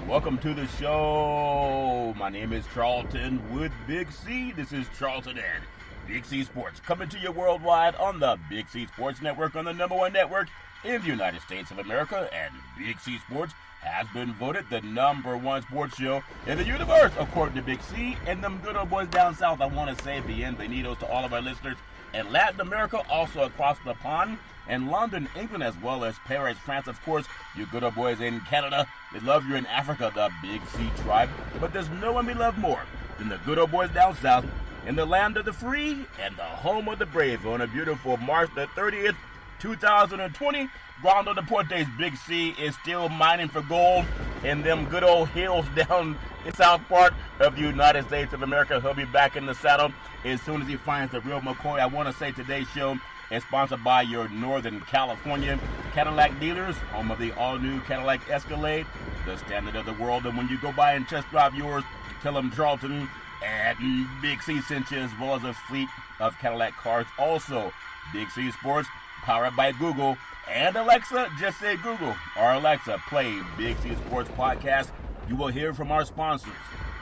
Welcome to the show. My name is Charlton with Big C. This is Charlton and Big C Sports, coming to you worldwide on the Big C Sports Network, on the number one network in the United States of America. And Big C Sports has been voted the number one sports show in the universe, according to Big C. And them good old boys down south, I want to say bienvenidos to all of our listeners in Latin America, also across the pond, in London, England, as well as Paris, France, of course. You good old boys in Canada, we love you in Africa, the Big C tribe. But there's no one we love more than the good old boys down south, in the land of the free and the home of the brave. On a beautiful March the 30th, 2020, Rondo Deportes Big C is still mining for gold in them good old hills down in south part of the United States of America. He'll be back in the saddle as soon as he finds the real McCoy. I want to say today's show is sponsored by your Northern California Cadillac dealers, home of the all-new Cadillac Escalade, the standard of the world. And when you go by and test drive yours, tell them Charlton and Big C sent you, as well as a fleet of Cadillac cars. Also, Big C Sports, powered by Google and Alexa. Just say Google or Alexa, play Big C Sports Podcast. You will hear from our sponsors.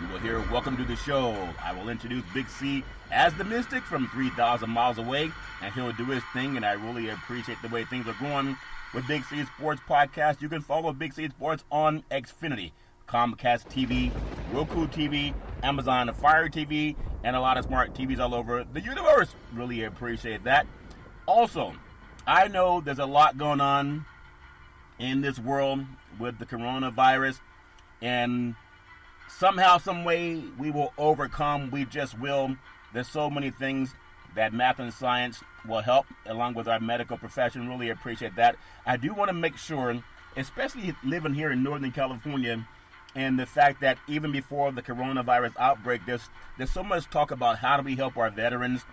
You will hear Welcome to the Show. I will introduce Big C as the Mystic from 3,000 miles away, and he'll do his thing, and I really appreciate the way things are going with Big C Sports Podcast. You can follow Big C Sports on Xfinity, Comcast TV, Roku TV, Amazon Fire TV, and a lot of smart TVs all over the universe. Really appreciate that. Also, I know there's a lot going on in this world with the coronavirus, and somehow, some way, we will overcome. We just will. There's so many things that math and science will help, along with our medical profession. Really appreciate that. I do want to make sure, especially living here in Northern California, and the fact that even before the coronavirus outbreak, there's so much talk about how do we help our veterans.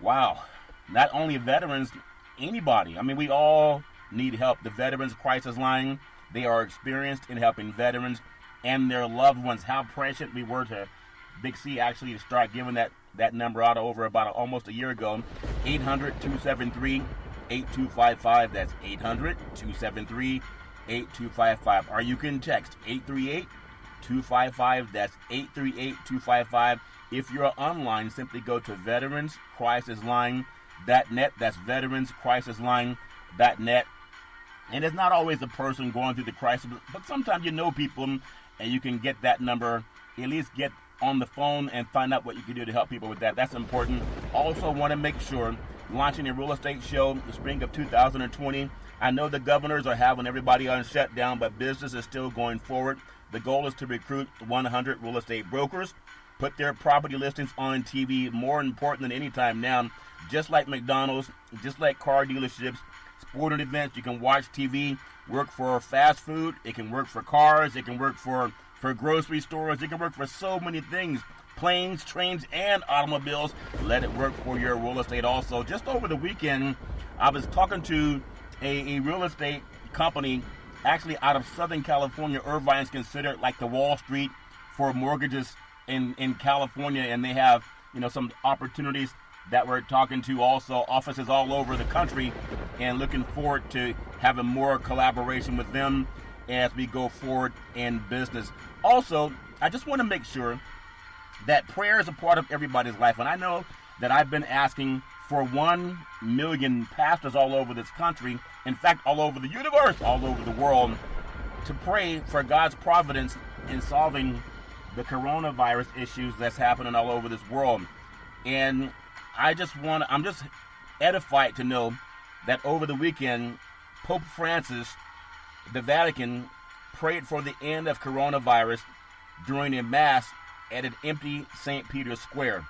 Wow. Not only veterans, anybody. I mean, we all need help. The Veterans Crisis Line, they are experienced in helping veterans and their loved ones. How prescient we were to Big C actually to start giving that number out over about almost a year ago. 800-273-8255. That's 800-273-8255. Or you can text 838-255. That's 838-255. If you're online, simply go to veteranscrisisline.net. That's veteranscrisisline.net. And it's not always the person going through the crisis, but sometimes you know people, and you can get that number, at least get on the phone and find out what you can do to help people with that. That's important. Also want to make sure, launching a real estate show the spring of 2020. I know the governors are having everybody on shutdown, but business is still going forward. The goal is to recruit 100 real estate brokers, put their property listings on TV, more important than any time now. Just like McDonald's, just like car dealerships, sporting events, you can watch TV, work for fast food, it can work for cars, it can work for grocery stores, it can work for so many things, planes, trains, and automobiles. Let it work for your real estate also. Just over the weekend, I was talking to a real estate company, actually out of Southern California. Irvine's considered like the Wall Street for mortgages in California, and they have, some opportunities that we're talking to, also offices all over the country, and looking forward to having more collaboration with them as we go forward in business. Also, I just want to make sure that prayer is a part of everybody's life. And I know that I've been asking for 1 million pastors all over this country, in fact, all over the universe, all over the world, to pray for God's providence in solving the coronavirus issues that's happening all over this world. And I'm just edified to know that over the weekend, Pope Francis, the Vatican, prayed for the end of coronavirus during a mass at an empty St. Peter's Square.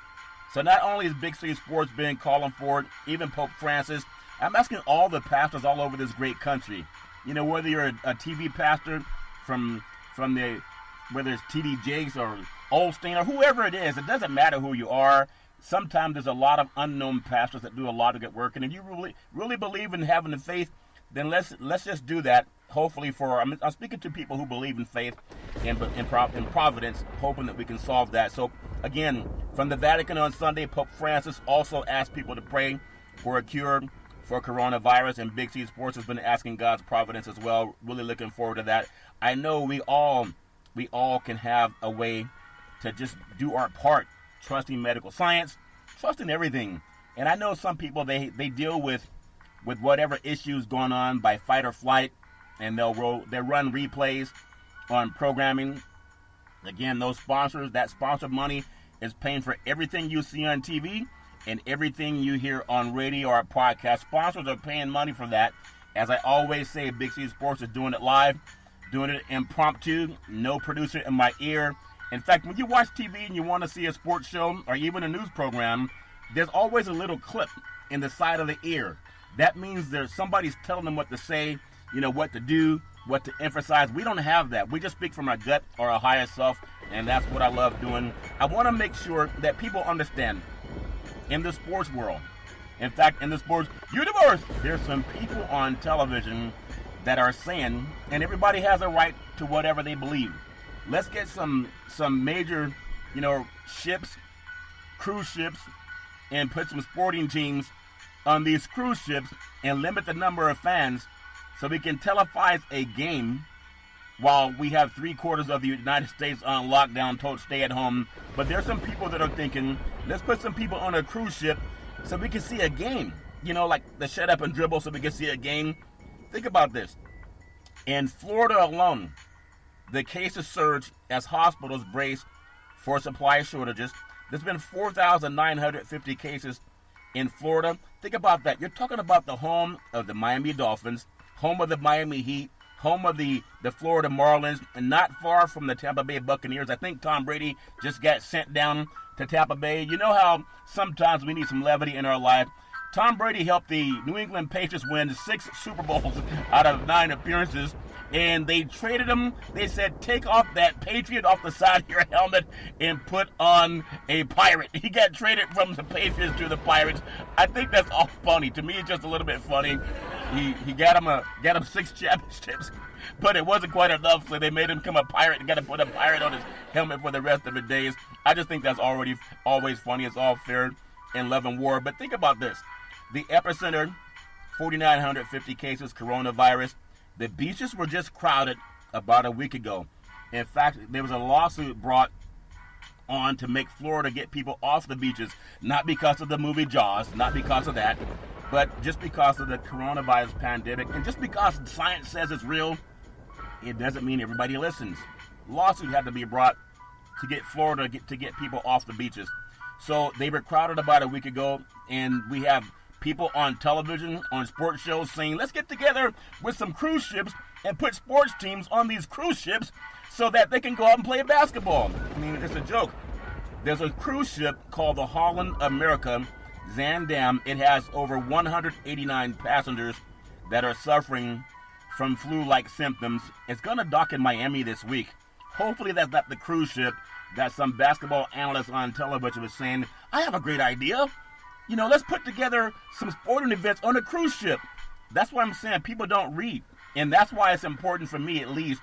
So not only is Big C Sports being calling for it, even Pope Francis, I'm asking all the pastors all over this great country, whether you're a TV pastor from whether it's TD Jakes or Olstein or whoever it is, it doesn't matter who you are. Sometimes there's a lot of unknown pastors that do a lot of good work, and if you really believe in having the faith, then let's just do that. Hopefully, I'm speaking to people who believe in faith and in providence, hoping that we can solve that. So again, from the Vatican on Sunday, Pope Francis also asked people to pray for a cure for coronavirus, and Big C Sports has been asking God's providence as well. Really looking forward to that. I know we all can have a way to just do our part, trusting medical science, trusting everything. And I know some people, they deal with whatever issues going on by fight or flight, and they'll run replays on programming. Again, those sponsors, that sponsored money is paying for everything you see on TV and everything you hear on radio or podcast. Sponsors are paying money for that. As I always say, Big C Sports is doing it live, doing it impromptu, no producer in my ear. In fact, when you watch TV and you want to see a sports show or even a news program, there's always a little clip in the side of the ear. That means somebody's telling them what to say, what to do, what to emphasize. We don't have that. We just speak from our gut or our higher self, and that's what I love doing. I want to make sure that people understand in the sports world, in fact, in the sports universe, there's some people on television that are saying, and everybody has a right to whatever they believe. Let's get some major, ships, cruise ships, and put some sporting teams on these cruise ships and limit the number of fans so we can televise a game while we have 3/4 of the United States on lockdown, told stay at home. But there's some people that are thinking, let's put some people on a cruise ship so we can see a game. Like the shut up and dribble so we can see a game. Think about this. In Florida alone, the cases surged as hospitals brace for supply shortages. There's been 4,950 cases in Florida. Think about that. You're talking about the home of the Miami Dolphins, home of the Miami Heat, home of the Florida Marlins, and not far from the Tampa Bay Buccaneers. I think Tom Brady just got sent down to Tampa Bay. You know how sometimes we need some levity in our life? Tom Brady helped the New England Patriots win 6 Super Bowls out of 9 appearances, and they traded him. They said, take off that Patriot off the side of your helmet and put on a Pirate. He got traded from the Patriots to the Pirates. I think that's all funny. To me, it's just a little bit funny. He got him 6 championships, but it wasn't quite enough, so they made him become a Pirate and got to put a Pirate on his helmet for the rest of his days. I just think that's always funny. It's all fair in love and war. But think about this. The epicenter, 4,950 cases, coronavirus. The beaches were just crowded about a week ago. In fact, there was a lawsuit brought on to make Florida get people off the beaches, not because of the movie Jaws, not because of that, but just because of the coronavirus pandemic. And just because science says it's real, it doesn't mean everybody listens. Lawsuit had to be brought to get Florida to get people off the beaches. So they were crowded about a week ago, and we have people on television, on sports shows saying, let's get together with some cruise ships and put sports teams on these cruise ships so that they can go out and play basketball. I mean, it's a joke. There's a cruise ship called the Holland America Zaandam. It has over 189 passengers that are suffering from flu-like symptoms. It's going to dock in Miami this week. Hopefully that's not the cruise ship that some basketball analyst on television was saying, I have a great idea. Let's put together some sporting events on a cruise ship. That's what I'm saying. People don't read. And that's why it's important for me, at least,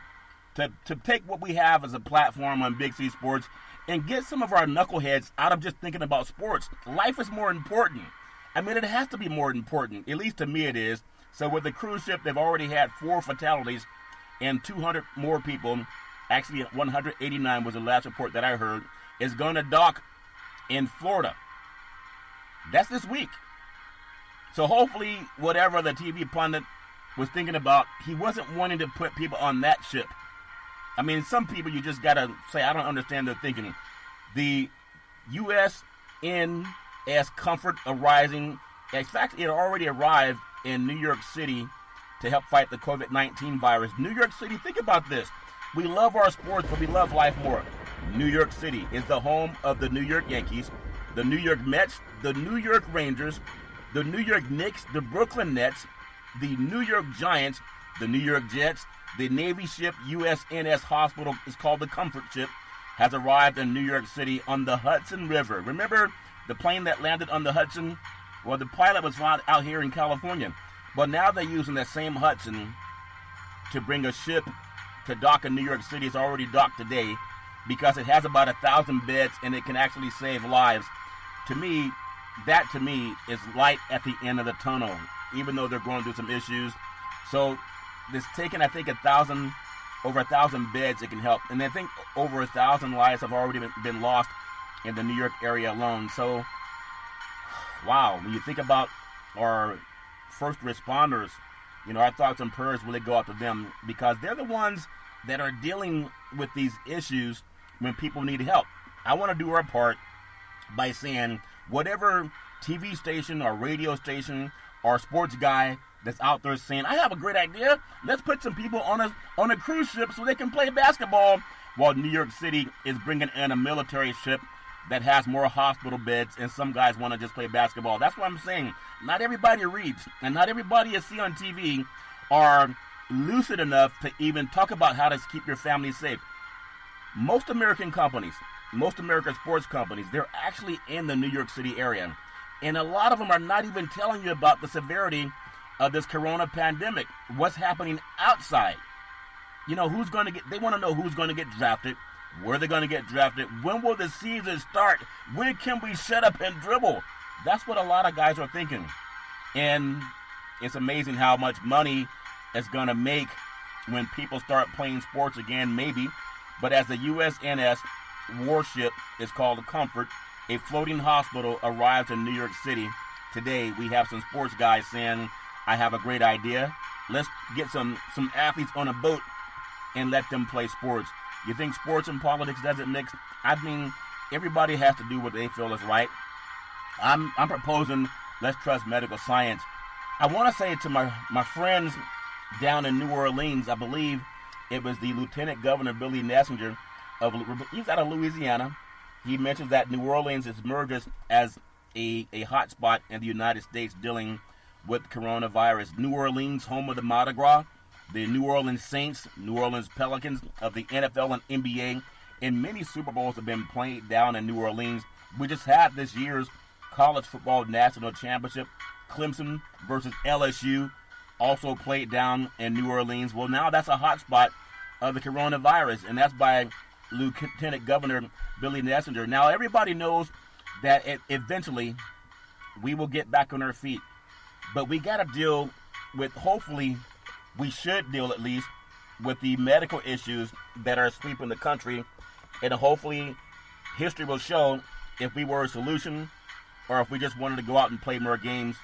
to take what we have as a platform on Big C Sports and get some of our knuckleheads out of just thinking about sports. Life is more important. I mean, it has to be more important. At least to me it is. So with the cruise ship, they've already had 4 fatalities and 200 more people. Actually, 189 was the last report that I heard. Is going to dock in Florida. That's this week. So hopefully, whatever the TV pundit was thinking about, he wasn't wanting to put people on that ship. I mean, some people you just got to say, I don't understand their thinking. The USNS Comfort arising, in fact, it already arrived in New York City to help fight the COVID-19 virus. New York City, think about this. We love our sports, but we love life more. New York City is the home of the New York Yankees, the New York Mets, the New York Rangers, the New York Knicks, the Brooklyn Nets, the New York Giants, the New York Jets. The Navy ship USNS Hospital is called the Comfort Ship, has arrived in New York City on the Hudson River. Remember the plane that landed on the Hudson? Well, the pilot was found out here in California. But now they're using that same Hudson to bring a ship to dock in New York City. It's already docked today because it has about 1,000 beds and it can actually save lives. That to me is light at the end of the tunnel. even though they're going through some issues. So this taking, I think, over 1,000 beds, it can help. And I think over 1,000 lives have already been lost in the New York area alone. So, wow, when you think about our first responders, our thoughts and prayers really go out to them, because they're the ones that are dealing with these issues when people need help. I want to do our part by saying, whatever TV station or radio station or sports guy that's out there saying, I have a great idea, let's put some people on a cruise ship so they can play basketball, while New York City is bringing in a military ship that has more hospital beds, and some guys want to just play basketball. That's what I'm saying. Not everybody reads, and not everybody you see on TV are lucid enough to even talk about how to keep your family safe. Most American companies, most American sports companies, they're actually in the New York City area. And a lot of them are not even telling you about the severity of this corona pandemic. What's happening outside? They want to know who's going to get drafted, where they're going to get drafted, when will the season start, when can we shut up and dribble? That's what a lot of guys are thinking. And it's amazing how much money it's going to make when people start playing sports again, maybe. But as the USNS warship is called a Comfort, a floating hospital arrives in New York City today. We have some sports guys saying, I have a great idea. Let's get some athletes on a boat and let them play sports. You think sports and politics doesn't mix? I mean, everybody has to do what they feel is right. I'm proposing let's trust medical science. I want to say to my friends down in New Orleans, I believe it was the Lieutenant Governor Billy Nessinger he's out of Louisiana. He mentions that New Orleans is emerged as a hot spot in the United States dealing with coronavirus. New Orleans, home of the Mardi Gras, the New Orleans Saints, New Orleans Pelicans of the NFL and NBA, and many Super Bowls have been played down in New Orleans. We just had this year's college football national championship, Clemson versus LSU, also played down in New Orleans. Well, now that's a hot spot of the coronavirus, and that's by Lieutenant Governor Billy Nessinger. Now, everybody knows that eventually we will get back on our feet, but we got to deal with, hopefully, we should deal at least with the medical issues that are sweeping the country, and hopefully history will show if we were a solution or if we just wanted to go out and play more games.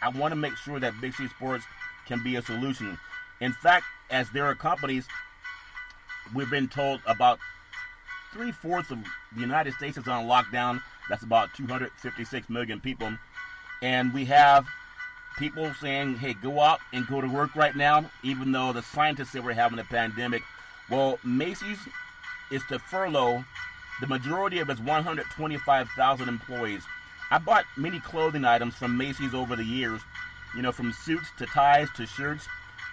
I want to make sure that Big C Sports can be a solution. In fact, as there are companies, we've been told about 3/4 of the United States is on lockdown. That's about 256 million people. And we have people saying, hey, go out and go to work right now, even though the scientists say we're having a pandemic. Well, Macy's is to furlough the majority of its 125,000 employees. I bought many clothing items from Macy's over the years, from suits to ties to shirts,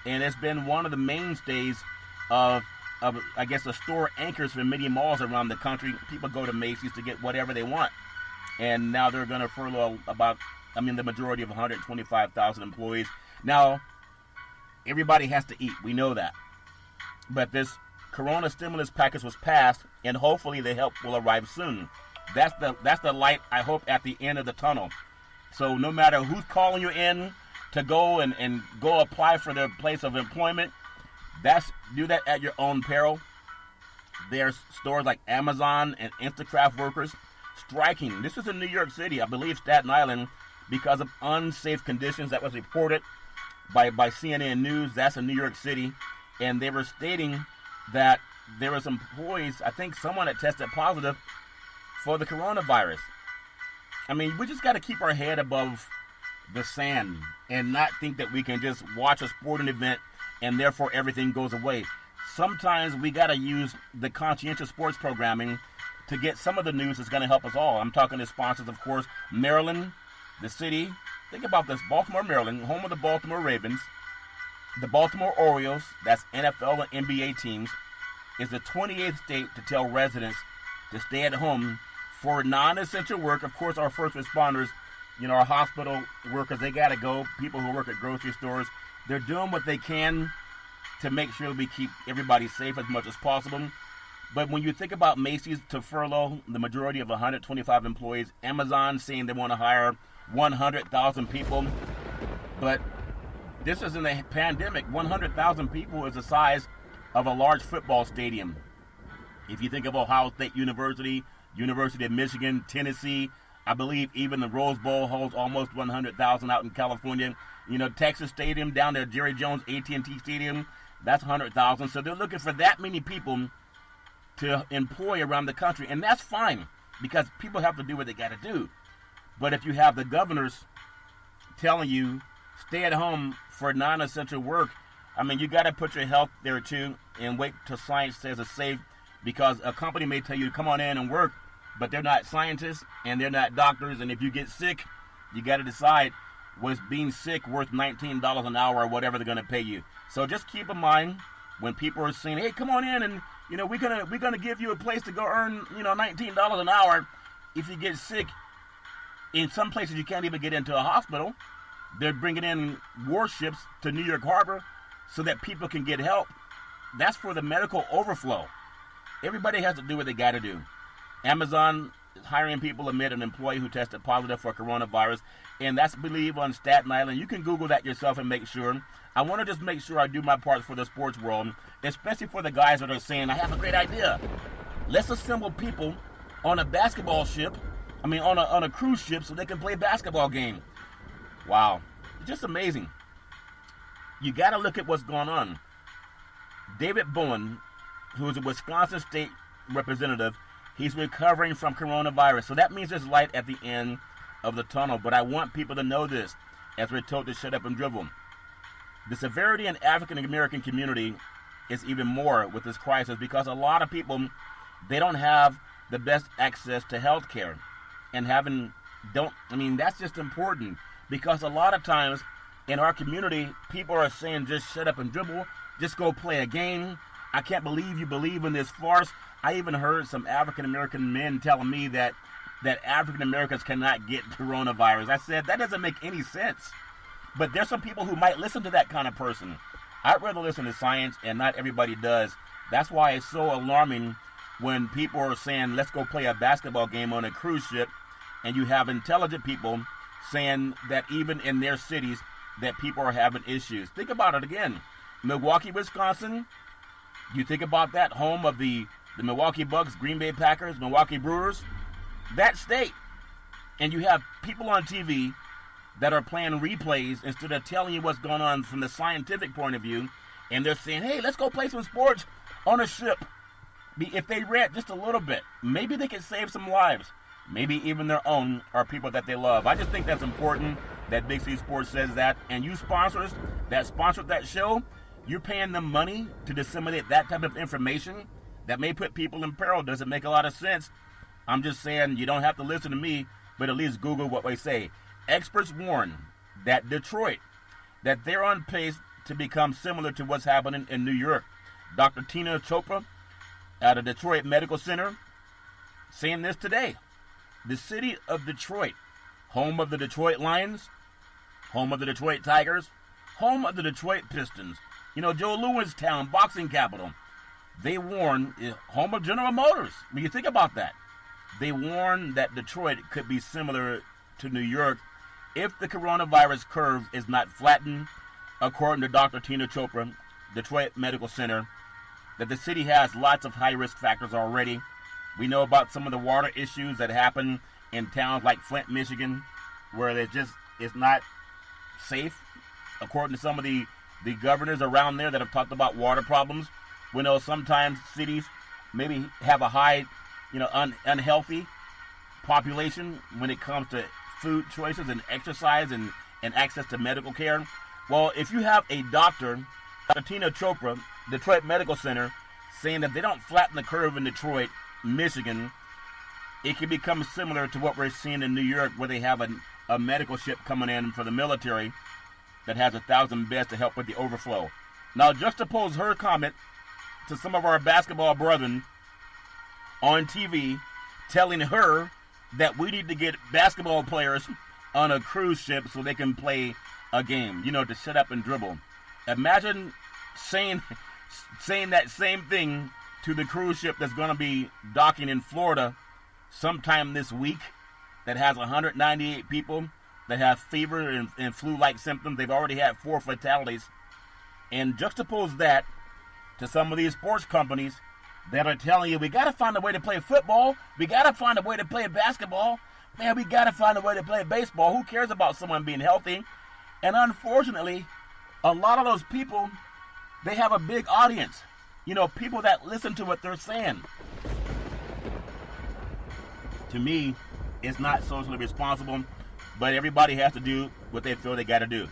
and it's been one of the mainstays of I guess, the store anchors for many malls around the country. People go to Macy's to get whatever they want. And now they're going to furlough the majority of 125,000 employees. Now, everybody has to eat. We know that. But this Corona stimulus package was passed, and hopefully the help will arrive soon. That's the light, I hope, at the end of the tunnel. So no matter who's calling you in to go and go apply for their place of employment, do that at your own peril. There's stores like Amazon and Instacart workers striking. This is in New York City, I believe Staten Island, because of unsafe conditions. That was reported by CNN News. That's in New York City. And they were stating that there were some employees, I think someone had tested positive for the coronavirus. I mean, we just got to keep our head above the sand and not think that we can just watch a sporting event and therefore everything goes away. Sometimes we got to use the conscientious sports programming to get some of the news that's going to help us all. I'm talking to sponsors, of course, Maryland, the city. Think about this, Baltimore, Maryland, home of the Baltimore Ravens. The Baltimore Orioles, that's NFL and NBA teams, is the 28th state to tell residents to stay at home for non-essential work. Of course, our first responders, our hospital workers, they got to go. People who work at grocery stores, they're doing what they can to make sure we keep everybody safe as much as possible. But when you think about Macy's to furlough the majority of 125 employees, Amazon saying they want to hire 100,000 people, but This is in the pandemic. 100,000 people is the size of a large football stadium. If you think of Ohio State University, University of Michigan, Tennessee, I believe even the Rose Bowl holds almost 100,000 out in California. You know, Texas Stadium down there, Jerry Jones AT&T Stadium, that's 100,000. So they're looking for that many people to employ around the country, and that's fine because people have to do what they got to do. But if you have the governors telling you stay at home for non-essential work, I mean, you got to put your health there too and wait till science says it's safe, because a company may tell you to come on in and work, but they're not scientists and they're not doctors, and if you get sick, you got to decide, was being sick worth $19 an hour or whatever they're going to pay you? So just keep in mind when people are saying, hey, come on in and, you know, we're gonna give you a place to go earn, you know, $19 an hour. If you get sick, in some places you can't even get into a hospital. They're bringing in warships to New York Harbor so that people can get help. That's for the medical overflow. Everybody has to do what they got to do. Amazon is hiring people amid an employee who tested positive for coronavirus, and that's believed on Staten Island. You can Google that yourself and make sure. I want to just make sure I do my part for the sports world, especially for the guys that are saying, I have a great idea. Let's assemble people on a basketball ship, on a cruise ship so they can play a basketball game. Wow. It's just amazing. You got to look at what's going on. David Bowen, who is a Wisconsin state representative, he's recovering from coronavirus. So that means there's light at the end of the tunnel. But I want people to know this as we're told to shut up and dribble. The severity in African American community is even more with this crisis because a lot of people, they don't have the best access to health care. And that's just important because a lot of times in our community, people are saying just shut up and dribble, just go play a game. I can't believe you believe in this farce. I even heard some African American men telling me that African Americans cannot get coronavirus. I said, that doesn't make any sense. But there's some people who might listen to that kind of person. I'd rather listen to science, and not everybody does. That's why it's so alarming when people are saying, let's go play a basketball game on a cruise ship, and you have intelligent people saying that even in their cities that people are having issues. Think about it again. Milwaukee, Wisconsin, you think about that, home of the Milwaukee Bucks, Green Bay Packers, Milwaukee Brewers, that state. And you have people on TV that are playing replays instead of telling you what's going on from the scientific point of view, and they're saying, hey, let's go play some sports on a ship. If they read just a little bit, maybe they could save some lives. Maybe even their own or people that they love. I just think that's important that Big C Sports says that. And you sponsors that sponsored that show, you're paying them money to disseminate that type of information that may put people in peril. Doesn't make a lot of sense. I'm just saying you don't have to listen to me, but at least Google what we say. Experts warn that Detroit, that they're on pace to become similar to what's happening in New York. Dr. Tina Chopra at a Detroit Medical Center saying this today. The city of Detroit, home of the Detroit Lions, home of the Detroit Tigers, home of the Detroit Pistons, you know, Joe Louis town, boxing capital. They warn, home of General Motors. When you think about that, they warn that Detroit could be similar to New York if the coronavirus curve is not flattened, according to Dr. Tina Chopra, Detroit Medical Center, that the city has lots of high-risk factors already. We know about some of the water issues that happen in towns like Flint, Michigan, where it's not safe, according to some of the governors around there that have talked about water problems. We know sometimes cities maybe have a high, unhealthy population when it comes to food choices and exercise and access to medical care. Well, if you have a doctor, Dr. Tina Chopra, Detroit Medical Center, saying that they don't flatten the curve in Detroit, Michigan, it can become similar to what we're seeing in New York, where they have a medical ship coming in for the military that has 1,000 beds to help with the overflow. Now, juxtapose her comment to some of our basketball brethren on TV telling her that we need to get basketball players on a cruise ship so they can play a game, to shut up and dribble. Imagine saying that same thing to the cruise ship that's going to be docking in Florida sometime this week that has 198 people that have fever and flu-like symptoms. They've already had 4 fatalities. And juxtapose that to some of these sports companies that are telling you, we got to find a way to play football. We got to find a way to play basketball. Man, we got to find a way to play baseball. Who cares about someone being healthy? And unfortunately, a lot of those people, they have a big audience. You know, people that listen to what they're saying. To me, it's not socially responsible, but everybody has to do what they feel they got to do.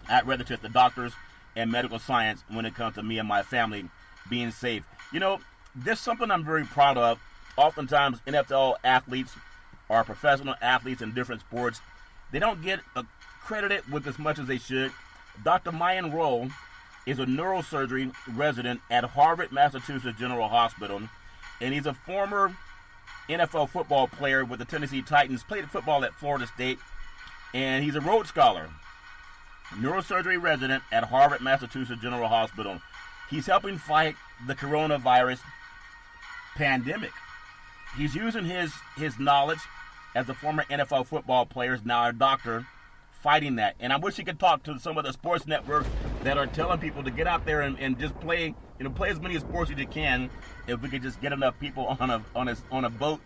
I'd rather trust the doctors and medical science when it comes to me and my family being safe. You know, there's something I'm very proud of. Oftentimes, NFL athletes or professional athletes in different sports, they don't get credited with as much as they should. Dr. Mayan Rolle is a neurosurgery resident at Harvard, Massachusetts General Hospital, and he's a former NFL football player with the Tennessee Titans, played football at Florida State, and he's a Rhodes Scholar. Neurosurgery resident at Harvard, Massachusetts General Hospital. He's helping fight the coronavirus pandemic. He's using his knowledge as a former NFL football player, now a doctor, fighting that. And I wish he could talk to some of the sports networks that are telling people to get out there and just play, play as many sports as you can. If we could just get enough people on a boat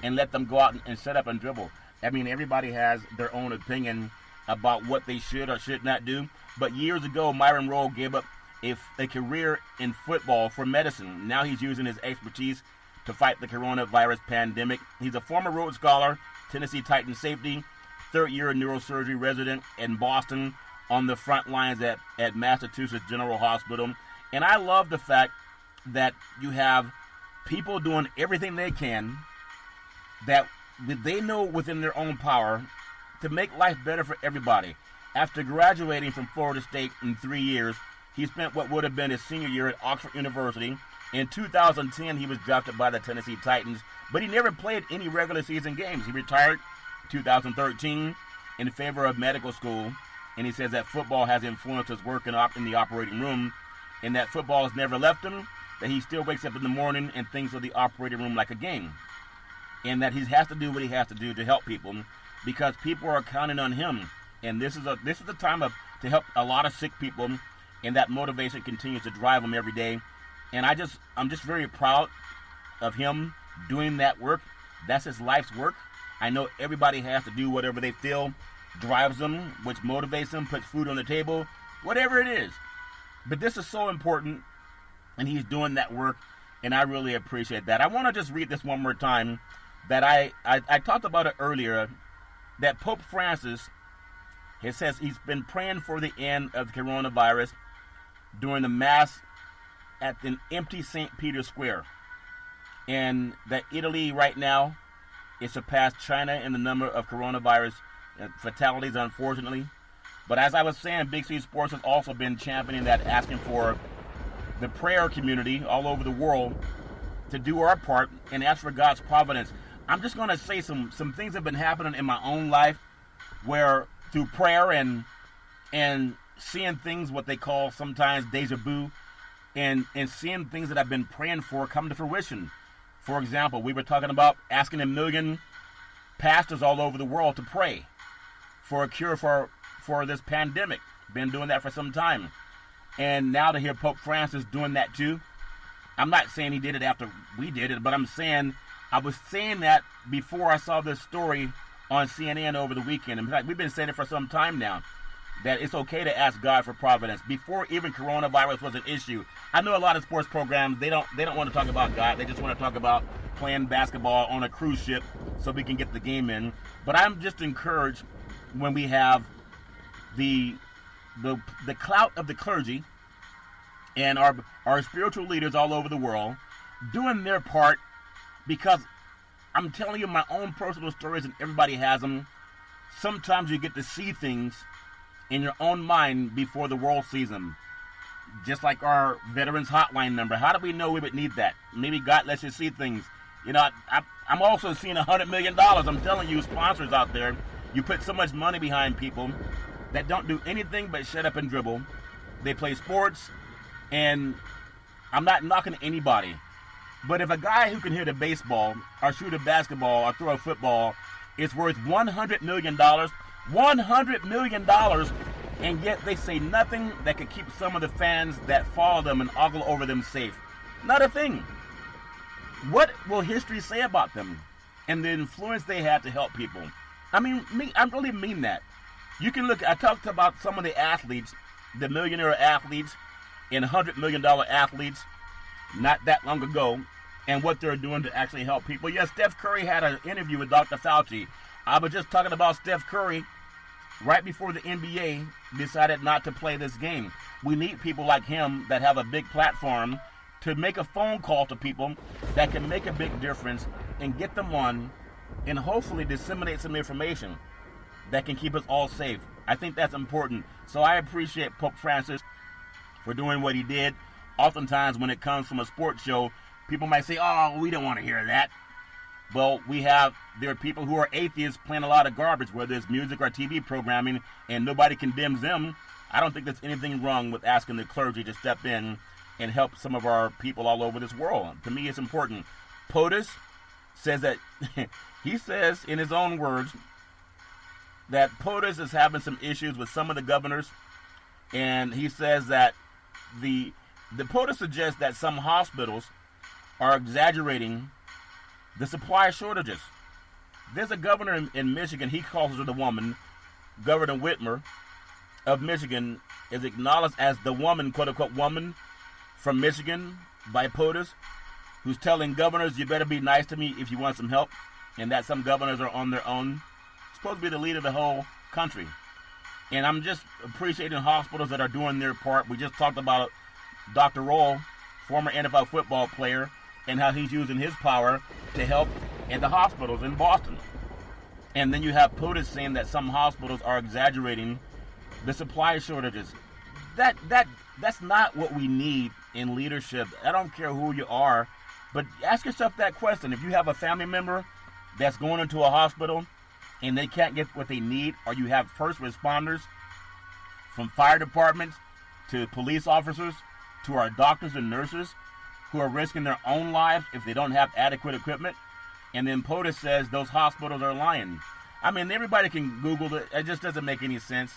and let them go out and set up and dribble. I mean, everybody has their own opinion about what they should or should not do. But years ago, Myron Rolle gave up a career in football for medicine. Now he's using his expertise to fight the coronavirus pandemic. He's a former Rhodes Scholar, Tennessee Titans safety, third-year neurosurgery resident in Boston, on the front lines at Massachusetts General Hospital. And I love the fact that you have people doing everything they can that they know within their own power to make life better for everybody. After graduating from Florida State in 3 years, he spent what would have been his senior year at Oxford University. In 2010, he was drafted by the Tennessee Titans, but he never played any regular season games. He retired in 2013 in favor of medical school, and he says that football has influenced his work in the operating room, and that football has never left him, that he still wakes up in the morning and thinks of the operating room like a game, and that he has to do what he has to do to help people because people are counting on him. And this is a time to help a lot of sick people, and that motivation continues to drive him every day. And I'm just very proud of him doing that work. That's his life's work. I know everybody has to do whatever they feel drives them, which motivates them, puts food on the table, whatever it is. But this is so important, and he's doing that work, and I really appreciate that. I want to just read this one more time, that I talked about it earlier, that Pope Francis, he says he's been praying for the end of the coronavirus during the Mass at an empty St. Peter's Square. And that Italy right now is surpassed China in the number of coronavirus fatalities, unfortunately. But as I was saying, Big C Sports has also been championing that, asking for the prayer community all over the world to do our part and ask for God's providence. I'm just going to say some things have been happening in my own life where through prayer and seeing things, what they call sometimes deja vu, and seeing things that I've been praying for come to fruition. For example, we were talking about asking 1 million pastors all over the world to pray for a cure for this pandemic. Been doing that for some time. And now to hear Pope Francis doing that too. I'm not saying he did it after we did it, but I'm saying I was saying that before I saw this story on CNN over the weekend. In fact, we've been saying it for some time now, that it's okay to ask God for providence before even coronavirus was an issue. I know a lot of sports programs, they don't want to talk about God. They just want to talk about playing basketball on a cruise ship so we can get the game in. But I'm just encouraged when we have the clout of the clergy and our spiritual leaders all over the world doing their part, because I'm telling you my own personal stories, and everybody has them. Sometimes you get to see things in your own mind before the world sees them. Just like our Veterans Hotline number. How do we know we would need that? Maybe God lets you see things. You know, I'm also seeing $100 million. I'm telling you, sponsors out there, you put so much money behind people that don't do anything but shut up and dribble. They play sports, and I'm not knocking anybody. But if a guy who can hit a baseball or shoot a basketball or throw a football is worth $100 million, $100 million, and yet they say nothing that could keep some of the fans that follow them and ogle over them safe. Not a thing. What will history say about them and the influence they had to help people? I really mean that. You can look, I talked about some of the athletes, the millionaire athletes and $100 million athletes not that long ago, and what they're doing to actually help people. Yes, Steph Curry had an interview with Dr. Fauci. I was just talking about Steph Curry right before the NBA decided not to play this game. We need people like him that have a big platform to make a phone call to people that can make a big difference and get them on and hopefully disseminate some information that can keep us all safe. I think that's important. So I appreciate Pope Francis for doing what he did. Oftentimes when it comes from a sports show, people might say, oh, we don't want to hear that. Well, there are people who are atheists playing a lot of garbage, whether it's music or TV programming, and nobody condemns them. I don't think there's anything wrong with asking the clergy to step in and help some of our people all over this world. To me, it's important. POTUS says that, he says in his own words, that POTUS is having some issues with some of the governors, and he says that the POTUS suggests that some hospitals are exaggerating the supply shortages. There's a governor in Michigan, he calls her the woman, Governor Whitmer of Michigan is acknowledged as the woman, quote-unquote woman, from Michigan by POTUS, who's telling governors, you better be nice to me if you want some help, and that some governors are on their own. Supposed to be the leader of the whole country. And I'm just appreciating hospitals that are doing their part. We just talked about Dr. Roll, former NFL football player, and how he's using his power to help in the hospitals in Boston. And then you have POTUS saying that some hospitals are exaggerating the supply shortages. That's not what we need in leadership. I don't care who you are, but ask yourself that question. If you have a family member that's going into a hospital and they can't get what they need, or you have first responders from fire departments to police officers to our doctors and nurses who are risking their own lives if they don't have adequate equipment, and then POTUS says those hospitals are lying. I mean, everybody can Google it. It just doesn't make any sense.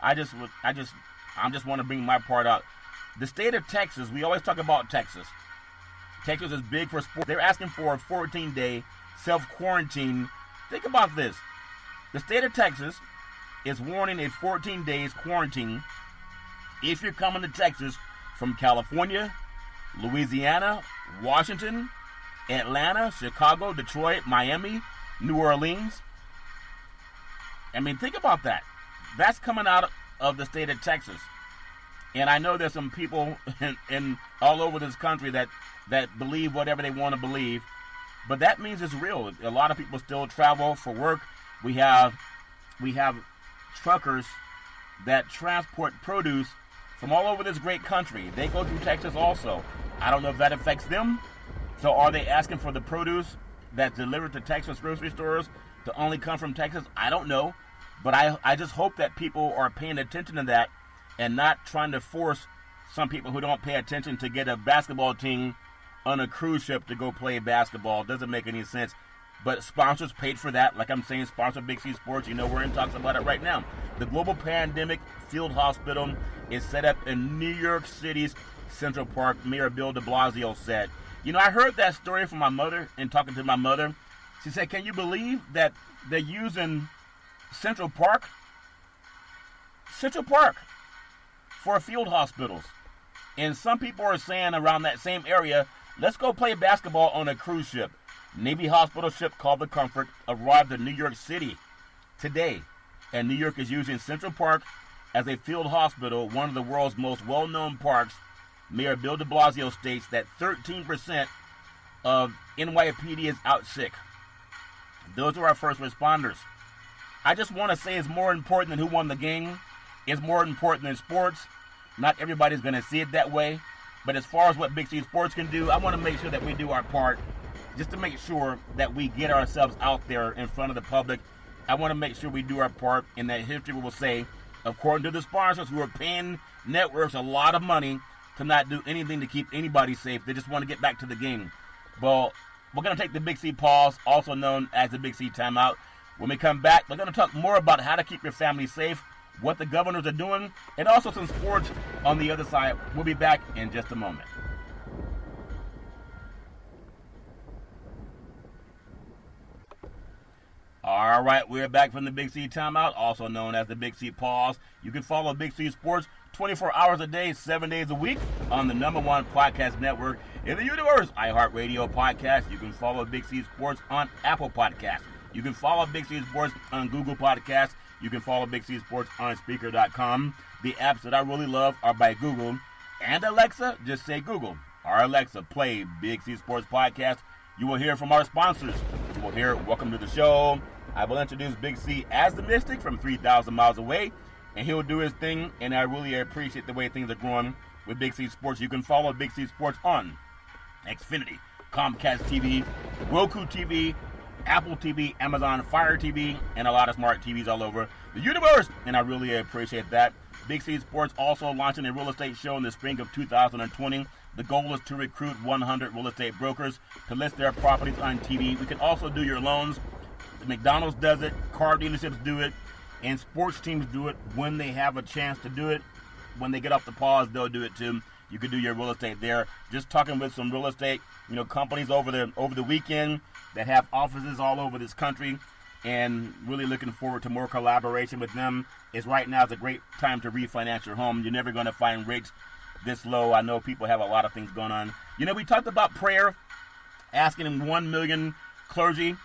I just want to bring my part out. The state of Texas, we always talk about Texas. Texas is big for sports. They're asking for a 14-day self-quarantine. Think about this. The state of Texas is warning a 14 days quarantine if you're coming to Texas from California, Louisiana, Washington, Atlanta, Chicago, Detroit, Miami, New Orleans. I mean, think about that. That's coming out of the state of Texas. And I know there's some people in all over this country that believe whatever they want to believe. But that means it's real. A lot of people still travel for work. We have truckers that transport produce from all over this great country. They go through Texas also. I don't know if that affects them. So are they asking for the produce that's delivered to Texas grocery stores to only come from Texas? I don't know. But I just hope that people are paying attention to that and not trying to force some people who don't pay attention to get a basketball team on a cruise ship to go play basketball. It doesn't make any sense. But sponsors paid for that. Like I'm saying, sponsor Big C Sports. You know, we're in talks about it right now. The Global Pandemic Field Hospital is set up in New York City's Central Park. Mayor Bill de Blasio said. You know, I heard that story from my mother and talking to my mother. She said, can you believe that they're using Central Park for field hospitals? And some people are saying around that same area, let's go play basketball on a cruise ship. Navy hospital ship called the Comfort arrived in New York City today, and New York is using Central Park as a field hospital, one of the world's most well-known parks. Mayor Bill de Blasio states that 13% of NYPD is out sick. Those are our first responders. I just want to say it's more important than who won the game. It's more important than sports. Not everybody's going to see it that way. But as far as what Big C Sports can do, I want to make sure that we do our part just to make sure that we get ourselves out there in front of the public. I want to make sure we do our part, and that history will say, according to the sponsors who are paying networks a lot of money to not do anything to keep anybody safe, they just want to get back to the game. Well, we're going to take the Big C pause, also known as the Big C timeout. When we come back, we're going to talk more about how to keep your family safe, what the governors are doing, and also some sports on the other side. We'll be back in just a moment. All right, we're back from the Big C Timeout, also known as the Big C Pause. You can follow Big C Sports 24 hours a day, 7 days a week on the #1 podcast network in the universe, iHeartRadio Podcast. You can follow Big C Sports on Apple Podcasts. You can follow Big C Sports on Google Podcasts. You can follow Big C Sports on Speaker.com. The apps that I really love are by Google. And Alexa, just say Google. Or Alexa, play Big C Sports Podcast. You will hear from our sponsors. You will hear Welcome to the Show. I will introduce Big C as the Mystic from 3,000 miles away, and he'll do his thing, and I really appreciate the way things are growing with Big C Sports. You can follow Big C Sports on Xfinity, Comcast TV, Roku TV, Apple TV, Amazon Fire TV, and a lot of smart TVs all over the universe, and I really appreciate that. Big C Sports also launching a real estate show in the spring of 2020. The goal is to recruit 100 real estate brokers to list their properties on TV. We can also do your loans. McDonald's does it, car dealerships do it, and sports teams do it when they have a chance to do it. When they get off the pause, they'll do it too. You can do your real estate there. Just talking with some real estate, companies over the weekend that have offices all over this country, and really looking forward to more collaboration with them. Right now is a great time to refinance your home. You're never going to find rates this low. I know people have a lot of things going on. We talked about prayer, asking 1 million clergy,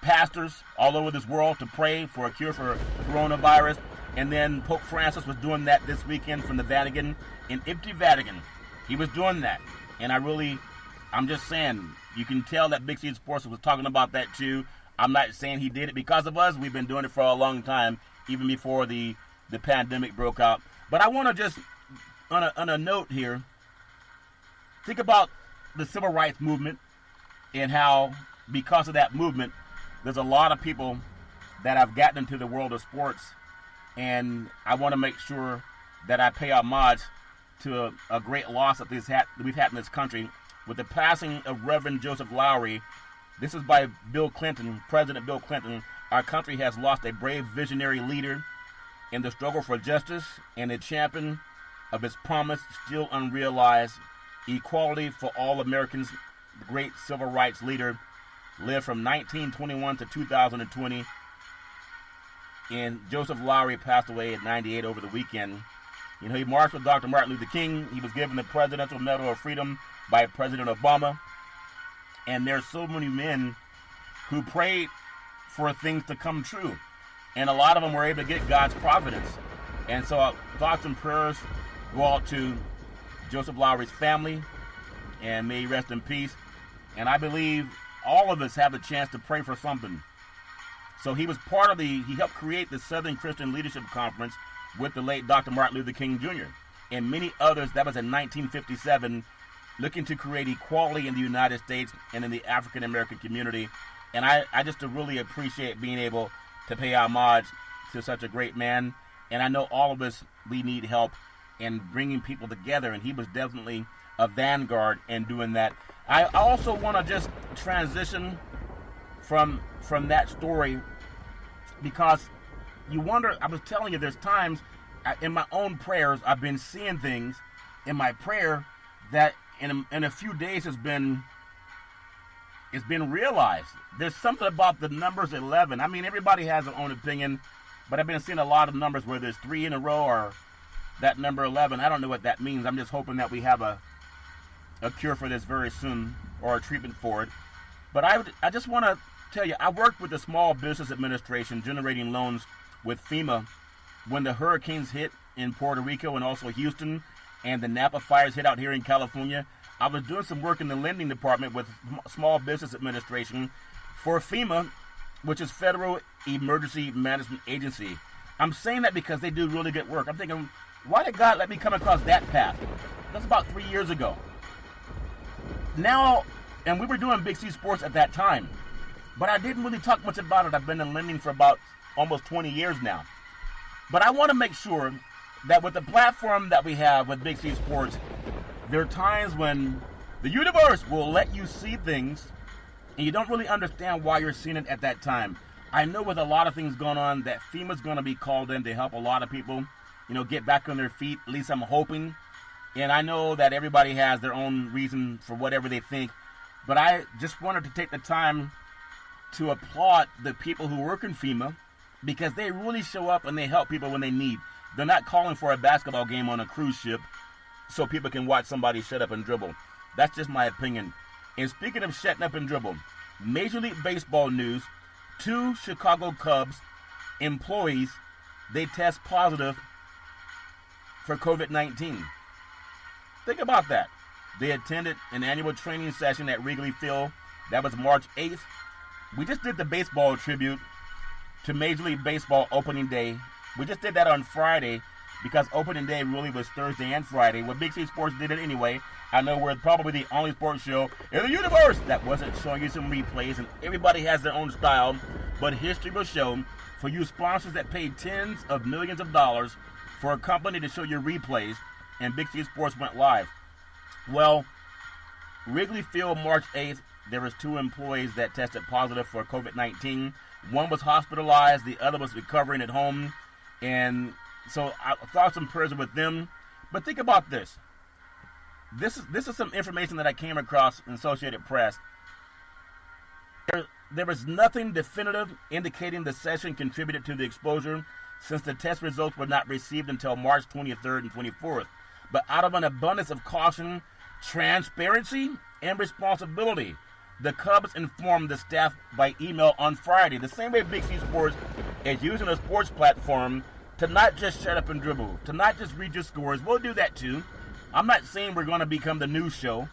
pastors all over this world to pray for a cure for coronavirus. And then Pope Francis was doing that this weekend from the Vatican, in empty Vatican. He was doing that. And I'm just saying, you can tell that Big C Sports was talking about that too. I'm not saying he did it because of us. We've been doing it for a long time, even before the pandemic broke out. But I want to just, on a note here, think about the civil rights movement and how, because of that movement, there's a lot of people that have gotten into the world of sports, and I want to make sure that I pay homage to a great loss that we've had in this country with the passing of Reverend Joseph Lowry. This is by Bill Clinton, President Bill Clinton. Our country has lost a brave visionary leader in the struggle for justice and a champion of its promise still unrealized, equality for all Americans. The great civil rights leader lived from 1921 to 2020, and Joseph Lowry passed away at 98 over the weekend. He marched with Dr. Martin Luther King. He was given the Presidential Medal of Freedom by President Obama. And there's so many men who prayed for things to come true, and a lot of them were able to get God's providence. And so thoughts and prayers go out to Joseph Lowry's family, and may he rest in peace. And I believe all of us have a chance to pray for something. So he was he helped create the Southern Christian Leadership Conference with the late Dr. Martin Luther King Jr. and many others. That was in 1957, looking to create equality in the United States and in the African American community. And I just really appreciate being able to pay homage to such a great man. And I know all of us, we need help in bringing people together, and he was definitely a vanguard in doing that. I also want to just transition from that story, because you wonder, I was telling you, there's times in my own prayers, I've been seeing things in my prayer that in a few days it's been realized. There's something about the numbers 11. I mean, everybody has their own opinion, but I've been seeing a lot of numbers where there's 3 in a row, or that number 11. I don't know what that means. I'm just hoping that we have a cure for this very soon, or a treatment for it. But I just want to tell you, I worked with the Small Business Administration generating loans with FEMA when the hurricanes hit in Puerto Rico and also Houston, and the Napa fires hit out here in California. I was doing some work in the lending department with Small Business Administration for FEMA, which is Federal Emergency Management Agency. I'm saying that because they do really good work. I'm thinking, why did God let me come across that path? That's about 3 years ago. Now, and we were doing Big C Sports at that time, but I didn't really talk much about it. I've been in lending for about almost 20 years now. But I want to make sure that with the platform that we have with Big C Sports, there are times when the universe will let you see things and you don't really understand why you're seeing it at that time. I know with a lot of things going on that FEMA's going to be called in to help a lot of people, get back on their feet. At least I'm hoping. And I know that everybody has their own reason for whatever they think. But I just wanted to take the time to applaud the people who work in FEMA because they really show up and they help people when they need. They're not calling for a basketball game on a cruise ship so people can watch somebody shut up and dribble. That's just my opinion. And speaking of shutting up and dribble, Major League Baseball news, 2 Chicago Cubs employees, they test positive for COVID-19. Think about that. They attended an annual training session at Wrigley Field. That was March 8th. We just did the baseball tribute to Major League Baseball opening day. We just did that on Friday because opening day really was Thursday and Friday. Well, Big C Sports did it anyway. I know we're probably the only sports show in the universe that wasn't showing you some replays, and everybody has their own style. But history will show for you sponsors that paid tens of millions of dollars for a company to show you replays, and Big C Sports went live. Well, Wrigley Field, March 8th, there was 2 employees that tested positive for COVID-19. One was hospitalized, the other was recovering at home. And so I thought some prayers with them. But think about this. This is some information that I came across in Associated Press. There was nothing definitive indicating the session contributed to the exposure since the test results were not received until March 23rd and 24th. But out of an abundance of caution, transparency, and responsibility, the Cubs informed the staff by email on Friday, the same way Big C Sports is using a sports platform to not just shut up and dribble, to not just read your scores. We'll do that too. I'm not saying we're going to become the news show,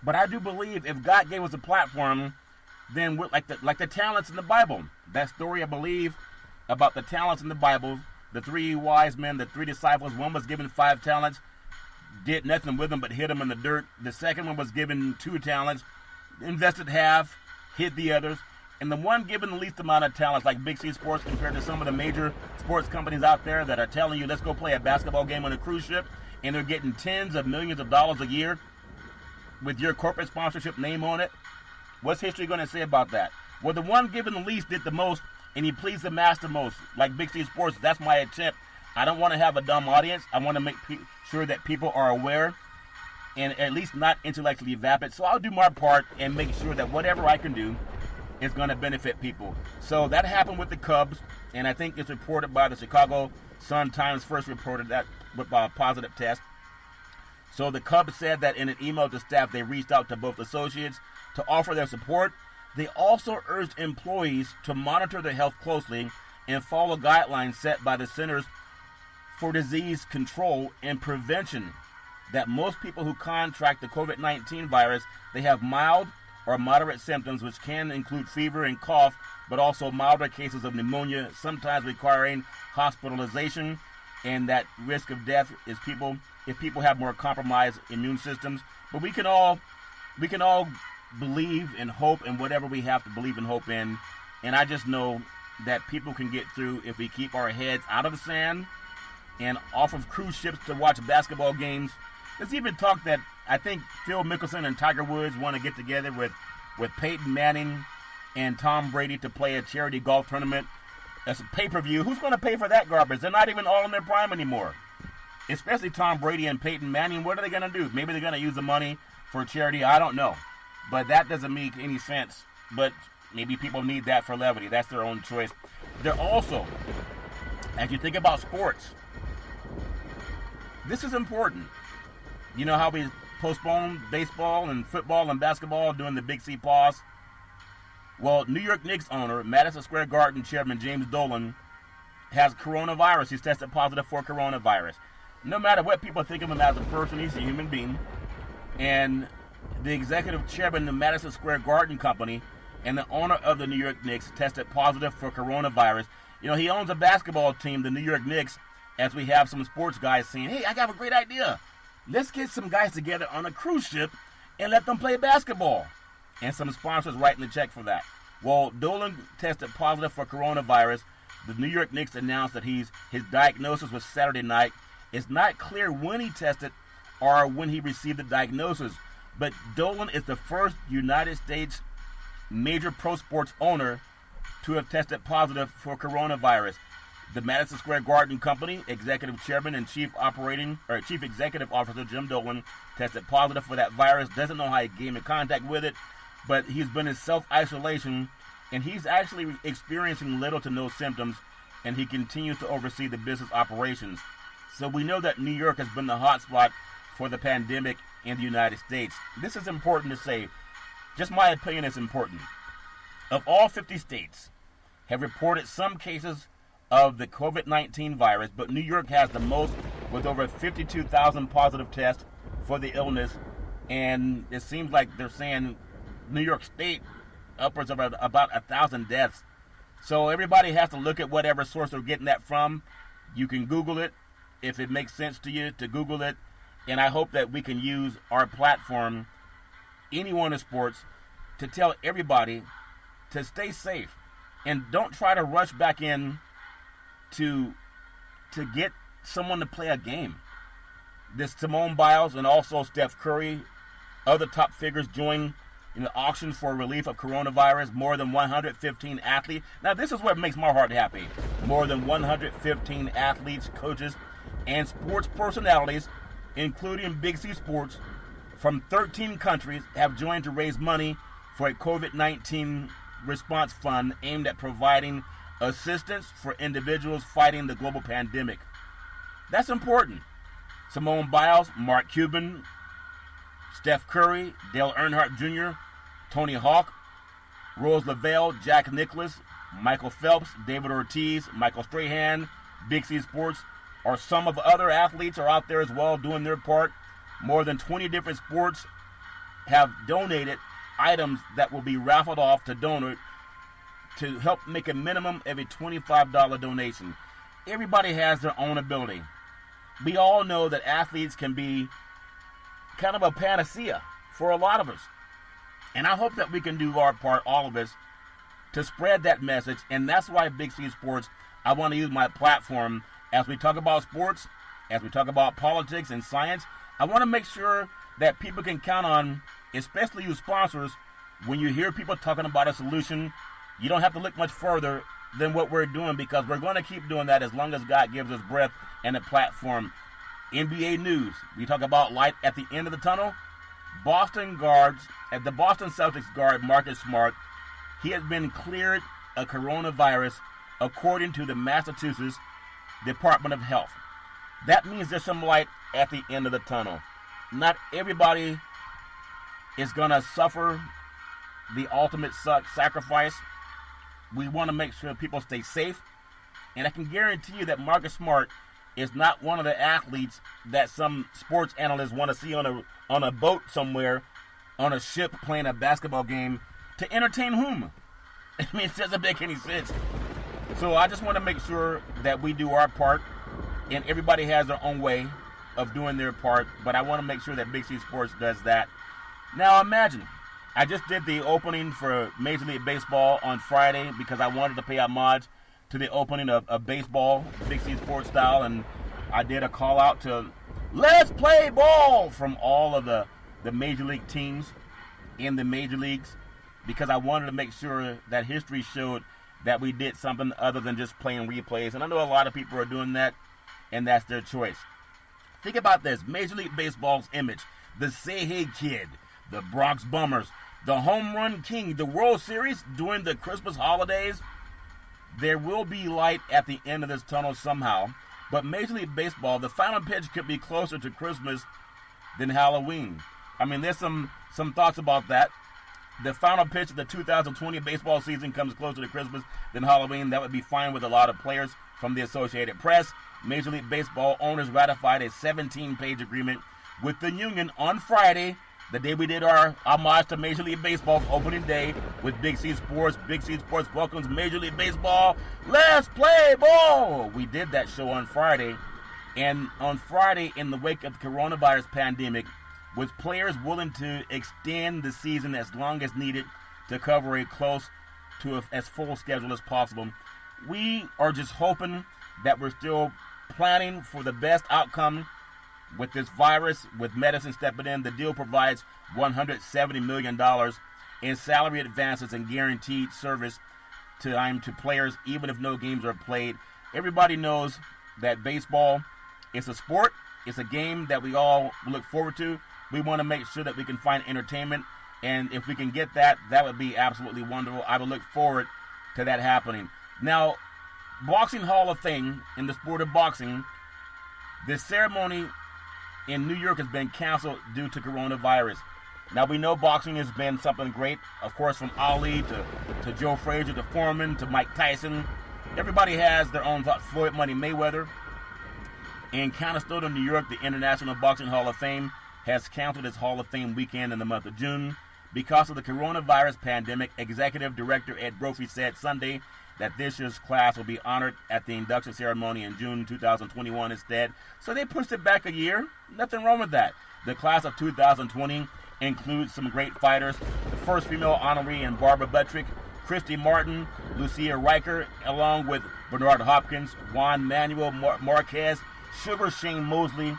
but I do believe if God gave us a platform, then we're like the talents in the Bible. That story, I believe, about the talents in the Bible, the 3 wise men, the 3 disciples, one was given 5 talents, did nothing with them but hid them in the dirt. The second one was given 2 talents, invested half, hid the others. And the one given the least amount of talents, like Big C Sports, compared to some of the major sports companies out there that are telling you, let's go play a basketball game on a cruise ship, and they're getting tens of millions of dollars a year with your corporate sponsorship name on it. What's history going to say about that? Well, the one given the least did the most, and he pleased the master most. Like Big C Sports, that's my attempt. I don't want to have a dumb audience. I want to make sure that people are aware and at least not intellectually vapid. So I'll do my part and make sure that whatever I can do is going to benefit people. So that happened with the Cubs, and I think it's reported by the Chicago Sun-Times first reported that with a positive test. So the Cubs said that in an email to staff, they reached out to both associates to offer their support. They also urged employees to monitor their health closely and follow guidelines set by the Centers for Disease Control and Prevention, that most people who contract the COVID-19 virus, they have mild or moderate symptoms, which can include fever and cough, but also milder cases of pneumonia, sometimes requiring hospitalization, and that risk of death is if people have more compromised immune systems. But we can all believe and hope in whatever we have to believe and hope in, and I just know that people can get through if we keep our heads out of the sand and off of cruise ships to watch basketball games. Let's even talk that I think Phil Mickelson and Tiger Woods want to get together with Peyton Manning and Tom Brady to play a charity golf tournament. That's a pay-per-view. Who's going to pay for that garbage? They're not even all in their prime anymore. Especially Tom Brady and Peyton Manning. What are they going to do? Maybe they're going to use the money for charity. I don't know. But that doesn't make any sense. But maybe people need that for levity. That's their own choice. They're also, as you think about sports, this is important. You know how we postponed baseball and football and basketball during the Big C pause? Well, New York Knicks owner, Madison Square Garden chairman James Dolan, has coronavirus. He's tested positive for coronavirus. No matter what people think of him as a person, he's a human being. And the executive chairman of the Madison Square Garden Company and the owner of the New York Knicks tested positive for coronavirus. You know, he owns a basketball team, the New York Knicks, as we have some sports guys saying, hey, I got a great idea. Let's get some guys together on a cruise ship and let them play basketball. And some sponsors writing the check for that. Well, Dolan tested positive for coronavirus. The New York Knicks announced that his diagnosis was Saturday night. It's not clear when he tested or when he received the diagnosis. But Dolan is the first United States major pro sports owner to have tested positive for coronavirus. The Madison Square Garden Company executive chairman and chief executive officer Jim Dolan tested positive for that virus. Doesn't know how he came in contact with it, but he's been in self-isolation, and he's actually experiencing little to no symptoms, and he continues to oversee the business operations. So we know that New York has been the hotspot for the pandemic in the United States. This is important to say. Just my opinion is important. Of all 50 states have reported some cases of the COVID-19 virus, but New York has the most, with over 52,000 positive tests for the illness, and it seems like they're saying New York State upwards of about 1,000 deaths. So everybody has to look at whatever source they're getting that from. You can Google it if it makes sense to you to Google it, and I hope that we can use our platform, anyone in sports, to tell everybody to stay safe and don't try to rush back in to get someone to play a game. This Simone Biles and also Steph Curry, other top figures join in the auction for relief of coronavirus. More than 115 athletes. Now this is what makes my heart happy. More than 115 athletes, coaches, and sports personalities, including Big C Sports, from 13 countries have joined to raise money for a COVID-19 response fund aimed at providing assistance for individuals fighting the global pandemic. That's important. Simone Biles, Mark Cuban, Steph Curry, Dale Earnhardt Jr., Tony Hawk, Rose Lavelle, Jack Nicklaus, Michael Phelps, David Ortiz, Michael Strahan, Big C Sports, or some of the other athletes are out there as well doing their part. More than 20 different sports have donated items that will be raffled off to donors to help make a minimum of a $25 donation. Everybody has their own ability. We all know that athletes can be kind of a panacea for a lot of us. And I hope that we can do our part, all of us, to spread that message. And that's why Big C Sports, I want to use my platform as we talk about sports, as we talk about politics and science. I want to make sure that people can count on, especially you sponsors, when you hear people talking about a solution, you don't have to look much further than what we're doing, because we're going to keep doing that as long as God gives us breath and a platform. NBA news, we talk about light at the end of the tunnel. Boston Celtics guard Marcus Smart, he has been cleared of coronavirus according to the Massachusetts Department of Health. That means there's some light at the end of the tunnel. Not everybody is going to suffer the ultimate sacrifice. We want to make sure people stay safe. And I can guarantee you that Marcus Smart is not one of the athletes that some sports analysts want to see on a boat somewhere, on a ship playing a basketball game to entertain whom? I mean, it doesn't make any sense. So I just want to make sure that we do our part, and everybody has their own way of doing their part, but I want to make sure that Big C Sports does that. Now imagine, I just did the opening for Major League Baseball on Friday because I wanted to pay homage to the opening of baseball, Big C Sports style, and I did a call out to let's play ball from all of the Major League teams in the Major Leagues, because I wanted to make sure that history showed that we did something other than just playing replays. And I know a lot of people are doing that, and that's their choice. Think about this. Major League Baseball's image, the Say Hey Kid, the Bronx Bummers, the Home Run King, the World Series during the Christmas holidays. There will be light at the end of this tunnel somehow. But Major League Baseball, the final pitch could be closer to Christmas than Halloween. I mean, there's some thoughts about that. The final pitch of the 2020 baseball season comes closer to Christmas than Halloween. That would be fine with a lot of players from the Associated Press. Major League Baseball owners ratified a 17-page agreement with the union on Friday, the day we did our homage to Major League Baseball's opening day with Big C Sports. Big C Sports welcomes Major League Baseball. Let's play ball! We did that show on Friday. And on Friday, in the wake of the coronavirus pandemic, with players willing to extend the season as long as needed to cover a close to as full schedule as possible, we are just hoping that we're still planning for the best outcome with this virus, with medicine stepping in. The deal provides $170 million in salary advances and guaranteed service time to players, even if no games are played. Everybody knows that baseball is a sport. It's a game that we all look forward to. We want to make sure that we can find entertainment, and if we can get that, that would be absolutely wonderful. I would look forward to that happening. Now, Boxing Hall of Fame, in the sport of boxing, the ceremony in New York has been canceled due to coronavirus. Now, we know boxing has been something great, of course, from Ali to Joe Frazier to Foreman to Mike Tyson. Everybody has their own thoughts. Floyd Money Mayweather. In Canastota, New York, the International Boxing Hall of Fame has canceled its Hall of Fame weekend in the month of June because of the coronavirus pandemic. Executive Director Ed Brophy said Sunday that this year's class will be honored at the induction ceremony in June 2021 instead. So they pushed it back a year. Nothing wrong with that. The class of 2020 includes some great fighters. The first female honoree in Barbara Buttrick, Christy Martin, Lucia Riker, along with Bernard Hopkins, Juan Manuel Marquez, Sugar Shane Mosley,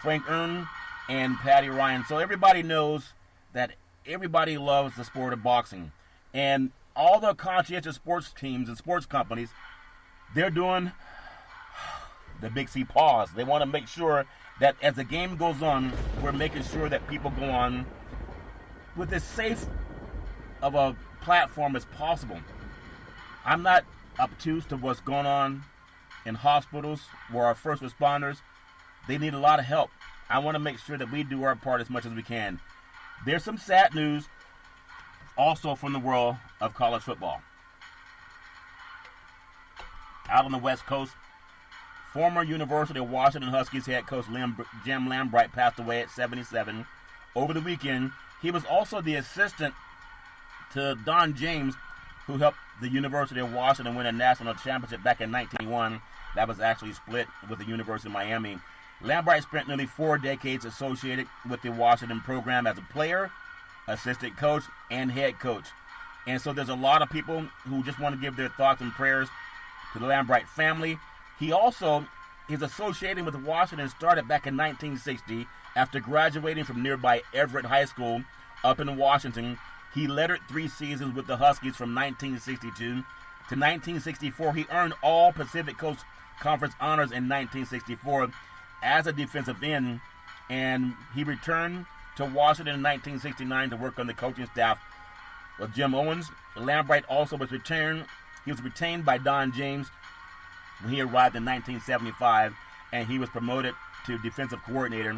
Frank Earn, and Patty Ryan. So everybody knows that everybody loves the sport of boxing. And all the conscientious sports teams and sports companies, they're doing the Big C pause. They want to make sure that as the game goes on, we're making sure that people go on with as safe of a platform as possible. I'm not obtuse to what's going on in hospitals where our first responders, they need a lot of help. I want to make sure that we do our part as much as we can. There's some sad news also from the world of college football. Out on the West Coast, former University of Washington Huskies head coach Jim Lambright passed away at 77. Over the weekend, he was also the assistant to Don James, who helped the University of Washington win a national championship back in 1901. That was actually split with the University of Miami. Lambright spent nearly 4 decades associated with the Washington program as a player, assistant coach, and head coach. And so there's a lot of people who just want to give their thoughts and prayers to the Lambright family. His associating with Washington started back in 1960 after graduating from nearby Everett High School up in Washington. He lettered 3 seasons with the Huskies from 1962 to 1964. He earned all Pacific Coast Conference honors in 1964 as a defensive end, and he returned to Washington in 1969 to work on the coaching staff with Jim Owens. Lambright also was retained. He was retained by Don James when he arrived in 1975, and he was promoted to defensive coordinator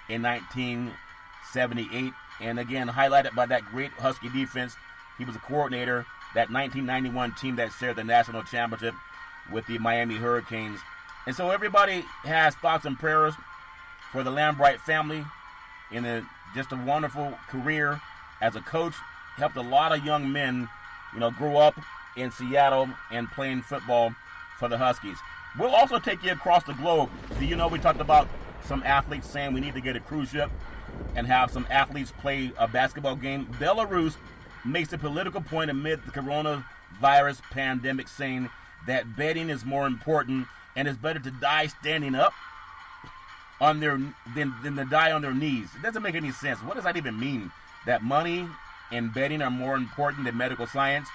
in 1978. And again, highlighted by that great Husky defense, he was a coordinator, that 1991 team that shared the national championship with the Miami Hurricanes. And so everybody has thoughts and prayers for the Lambright family in just a wonderful career as a coach. Helped a lot of young men, grow up in Seattle and playing football for the Huskies. We'll also take you across the globe. So, we talked about some athletes saying we need to get a cruise ship and have some athletes play a basketball game. Belarus makes a political point amid the coronavirus pandemic, saying that betting is more important and it's better to die standing up than to die on their knees. It doesn't make any sense. What does that even mean? That money and betting are more important than medical science?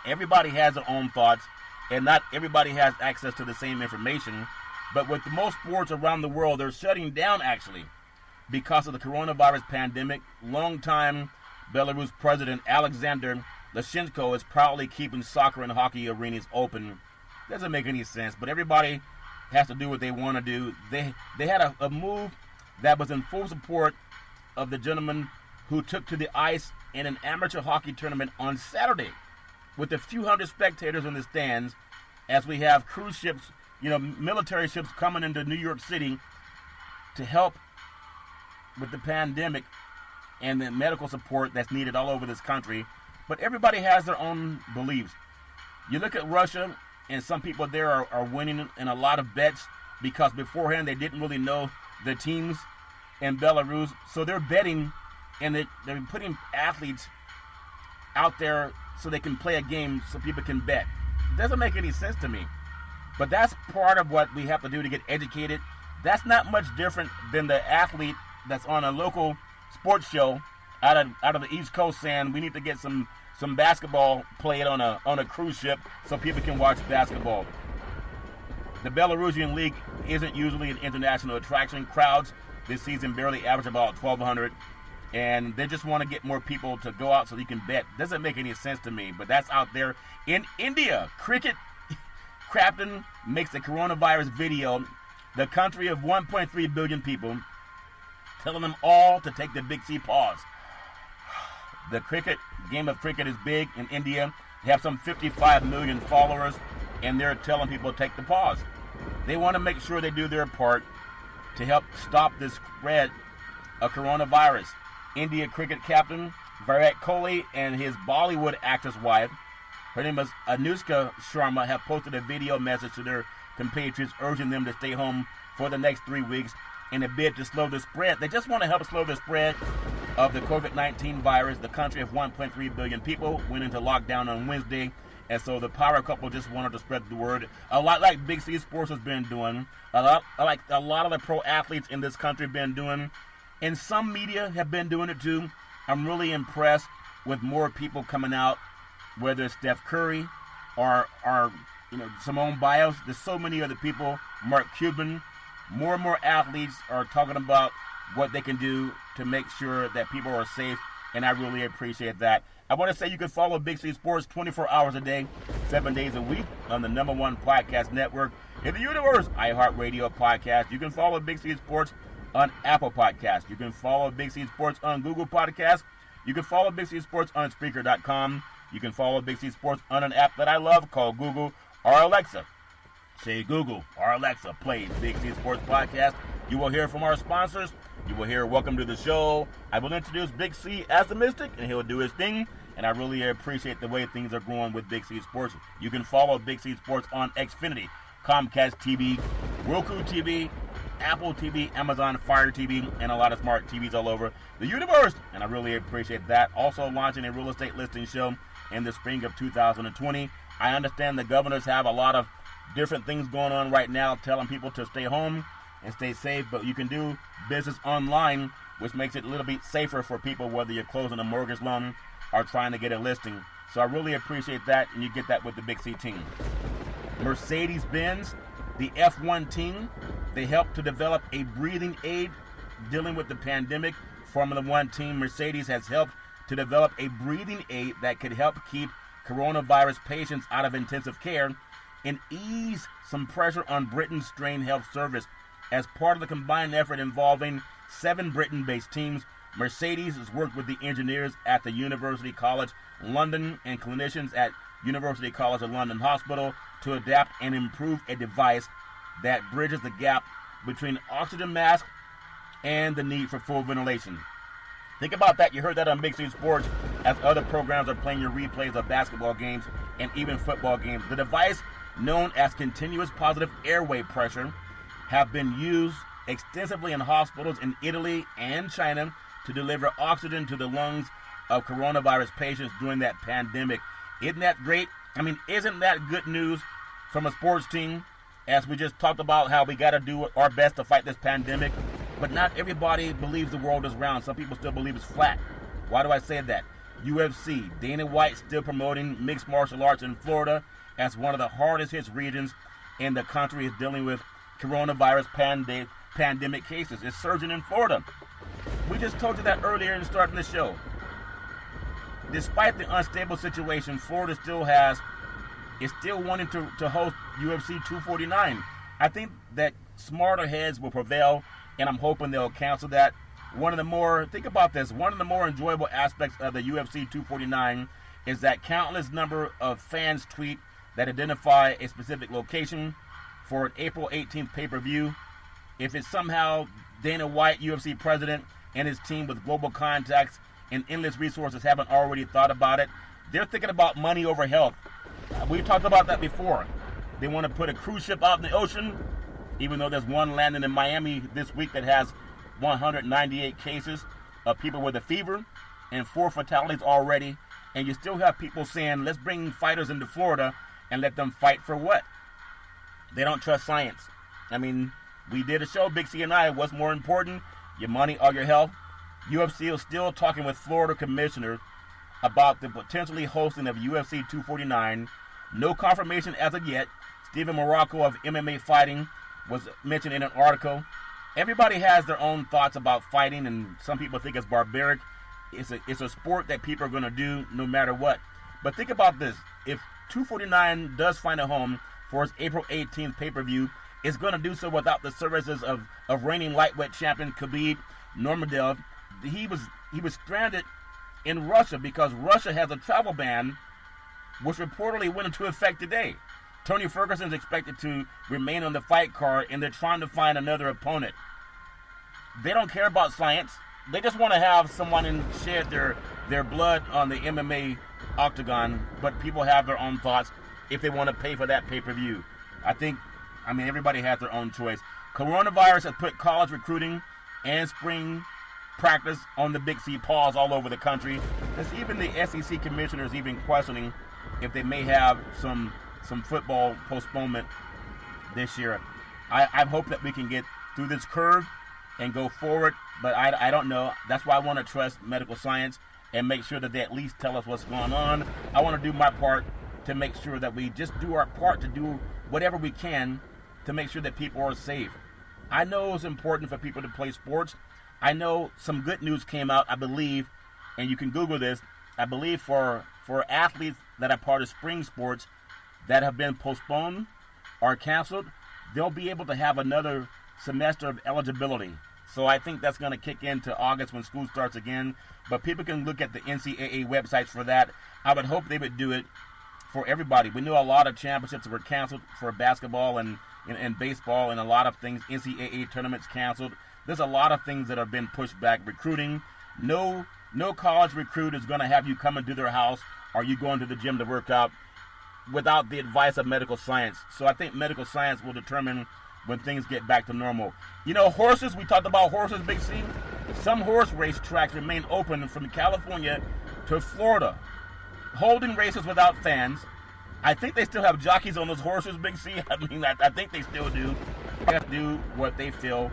Everybody has their own thoughts, and not everybody has access to the same information. But with most sports around the world, they're shutting down actually because of the coronavirus pandemic. Longtime Belarus President Alexander Lukashenko is proudly keeping soccer and hockey arenas open. Doesn't make any sense, but everybody has to do what they want to do. They had a move that was in full support of the gentleman who took to the ice in an amateur hockey tournament on Saturday with a few hundred spectators in the stands, as we have cruise ships, military ships coming into New York City to help with the pandemic and the medical support that's needed all over this country. But everybody has their own beliefs. You look at Russia, and some people there are winning in a lot of bets because beforehand they didn't really know the teams in Belarus. So they're betting, and they're putting athletes out there so they can play a game so people can bet. It doesn't make any sense to me. But that's part of what we have to do to get educated. That's not much different than the athlete that's on a local sports show out of the East Coast saying we need to get some some basketball played on a cruise ship so people can watch basketball. The Belarusian League isn't usually an international attraction. Crowds this season barely average about 1,200, and they just want to get more people to go out so you can bet. Doesn't make any sense to me, but that's out there. In India, cricket captain makes a coronavirus video. The country of 1.3 billion people, telling them all to take the Big C pause. The game of cricket is big in India. They have some 55 million followers, and they're telling people to take the pause. They want to make sure they do their part to help stop this spread of coronavirus. India cricket captain Virat Kohli and his Bollywood actress wife, her name is Anushka Sharma, have posted a video message to their compatriots urging them to stay home for the next 3 weeks in a bid to slow the spread. They just want to help slow the spread of the COVID-19 virus. The country of 1.3 billion people went into lockdown on Wednesday, and so the power couple just wanted to spread the word. A lot like Big C Sports has been doing, a lot of the pro athletes in this country have been doing, and some media have been doing it too. I'm really impressed with more people coming out, whether it's Steph Curry or Simone Biles. There's so many other people, Mark Cuban. More and more athletes are talking about what they can do to make sure that people are safe, and I really appreciate that. I want to say you can follow Big C Sports 24 hours a day, 7 days a week on the #1 podcast network in the universe, iHeartRadio podcast. You can follow Big C Sports on Apple Podcasts. You can follow Big C Sports on Google Podcasts. You can follow Big C Sports on Spreaker.com. You can follow Big C Sports on an app that I love called Google or Alexa. Say Google or Alexa, play Big C Sports Podcast. You will hear from our sponsors. You will hear welcome to the show. I will introduce Big C as the Mystic, and he'll do his thing. And I really appreciate the way things are going with Big C Sports. You can follow Big C Sports on Xfinity, Comcast TV, Roku TV, Apple TV, Amazon Fire TV, and a lot of smart TVs all over the universe. And I really appreciate that. Also launching a real estate listing show in the spring of 2020. I understand the governors have a lot of different things going on right now, telling people to stay home and stay safe, but you can do business online, which makes it a little bit safer for people, whether you're closing a mortgage loan or trying to get a listing. So I really appreciate that, and you get that with the Big C team. Mercedes-Benz, the F1 team, they helped to develop a breathing aid dealing with the pandemic. Formula One team Mercedes has helped to develop a breathing aid that could help keep coronavirus patients out of intensive care and ease some pressure on Britain's strained health service. As part of the combined effort involving 7 Britain-based teams, Mercedes has worked with the engineers at the University College London and clinicians at University College London Hospital to adapt and improve a device that bridges the gap between oxygen masks and the need for full ventilation. Think about that. You heard that on Big C Sports as other programs are playing your replays of basketball games and even football games. The device, known as continuous positive airway pressure, have been used extensively in hospitals in Italy and China to deliver oxygen to the lungs of coronavirus patients during that pandemic. Isn't that great? I mean, isn't that good news from a sports team? As we just talked about how we got to do our best to fight this pandemic, but not everybody believes the world is round. Some people still believe it's flat. Why do I say that? UFC, Dana White still promoting mixed martial arts in Florida as one of the hardest hit regions in the country is dealing with coronavirus pandemic cases. It's surging in Florida. We just told you that earlier in starting the show. Despite the unstable situation, Florida is still wanting to host UFC 249. I think that smarter heads will prevail, and I'm hoping they'll cancel that. Think about this, one of the more enjoyable aspects of the UFC 249 is that countless number of fans tweet that identify a specific location for an April 18th pay-per-view. If it's somehow Dana White, UFC president, and his team with global contacts and endless resources haven't already thought about it, they're thinking about money over health. We've talked about that before. They want to put a cruise ship out in the ocean, even though there's one landing in Miami this week that has 198 cases of people with a fever and 4 fatalities already. And you still have people saying, let's bring fighters into Florida and let them fight for what? They don't trust science. I mean, we did a show, Big C and I, what's more important, your money or your health? UFC is still talking with Florida Commissioner about the potentially hosting of UFC 249. No confirmation as of yet. Steven Morocco of MMA Fighting was mentioned in an article. Everybody has their own thoughts about fighting, and some people think it's barbaric. It's a sport that people are going to do no matter what. But think about this. If 249 does find a home for its April 18th pay-per-view, it's going to do so without the services of reigning lightweight champion Khabib Nurmagomedov. He was stranded in Russia because Russia has a travel ban, which reportedly went into effect today. Tony Ferguson is expected to remain on the fight card, and they're trying to find another opponent. They don't care about science. They just want to have someone shed their blood on the MMA octagon, but people have their own thoughts if they want to pay for that pay-per-view. Everybody has their own choice. Coronavirus has put college recruiting and spring practice on the Big C pause all over the country. There's even the SEC commissioners even questioning if they may have some football postponement this year. I hope that we can get through this curve and go forward, but I don't know. That's why I want to trust medical science and make sure that they at least tell us what's going on. I want to do my part to make sure that we just do our part to do whatever we can to make sure that people are safe. I know it's important for people to play sports. I know some good news came out, I believe, and you can Google this, I believe for athletes that are part of spring sports that have been postponed or canceled, they'll be able to have another semester of eligibility. So I think that's going to kick into August when school starts again. But people can look at the NCAA websites for that. I would hope they would do it for everybody. We know a lot of championships were canceled for basketball and baseball, and a lot of things, NCAA tournaments canceled. There's a lot of things that have been pushed back. Recruiting, no college recruit is going to have you come into their house or you going to the gym to work out without the advice of medical science. So I think medical science will determine when things get back to normal. Horses, we talked about horses, Big C. Some horse race tracks remain open from California to Florida, holding races without fans. I think they still have jockeys on those horses, Big C. I think they still do. They have to do what they feel